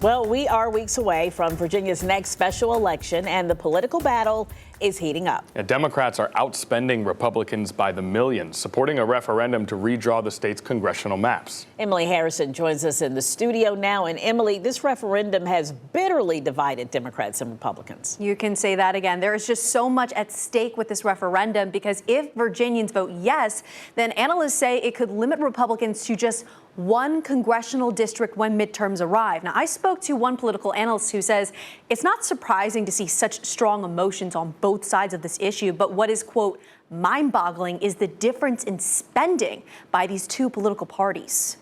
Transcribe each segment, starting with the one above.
Well, we are weeks away from Virginia's next special election, and the political battle is heating up. Democrats are outspending Republicans by the millions, supporting a referendum to redraw the state's congressional maps. Emily Harrison joins us in the studio now. And Emily, this referendum has bitterly divided Democrats and Republicans. You can say that again. There is just so much at stake with this referendum, because if Virginians vote yes, then analysts say it could limit Republicans to just one congressional district when midterms arrive. Now, I spoke to one political analyst who says it's not surprising to see such strong emotions on both sides of this issue, but what is, quote, mind-boggling is the difference in spending by these two political parties.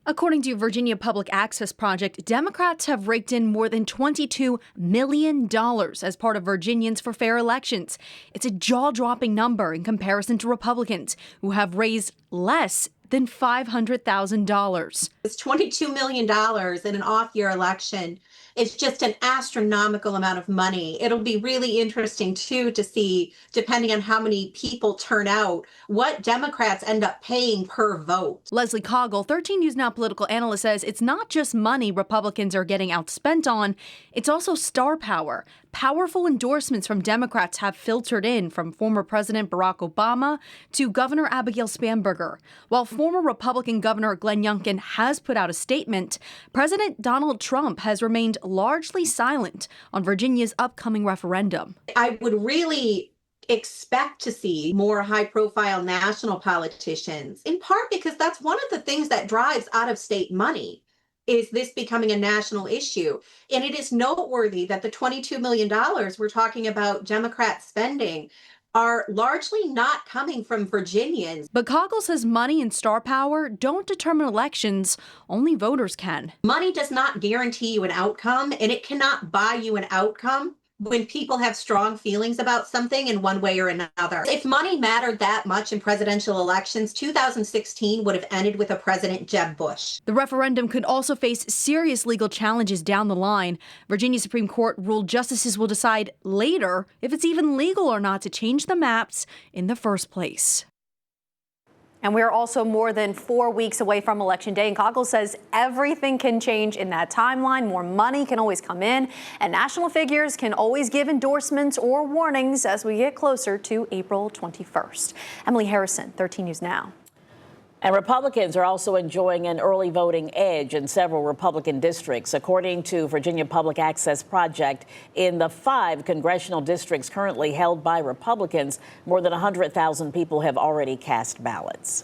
According to Virginia Public Access Project, Democrats have raked in more than $22 million as part of Virginians for Fair Elections. It's a jaw-dropping number in comparison to Republicans, who have raised less than $500,000. It's $22 million in an off-year election. It's just an astronomical amount of money. It'll be really interesting, too, to see, depending on how many people turn out, what Democrats end up paying per vote. Leslie Coggle, 13 News Now political analyst, says it's not just money Republicans are getting outspent on, it's also star power. Powerful endorsements from Democrats have filtered in, from former President Barack Obama to Governor Abigail Spanberger. While former Republican Governor Glenn Youngkin has put out a statement, President Donald Trump has remained largely silent on Virginia's upcoming referendum. I would really expect to see more high-profile national politicians, in part because that's one of the things that drives out-of-state money. Is this becoming a national issue? And it is noteworthy that the $22 million we're talking about Democrat spending are largely not coming from Virginians. But Coggle says money and star power don't determine elections, only voters can. Money does not guarantee you an outcome, and it cannot buy you an outcome when people have strong feelings about something in one way or another. If money mattered that much in presidential elections, 2016 would have ended with a President Jeb Bush. The referendum could also face serious legal challenges down the line. Virginia Supreme Court ruled justices will decide later if it's even legal or not to change the maps in the first place. And we're also more than 4 weeks away from Election Day, and Coggle says everything can change in that timeline. More money can always come in, and national figures can always give endorsements or warnings as we get closer to April 21st. Emily Harrison, 13 News Now. And Republicans are also enjoying an early voting edge in several Republican districts. According to Virginia Public Access Project, in the 5 congressional districts currently held by Republicans, more than 100,000 people have already cast ballots.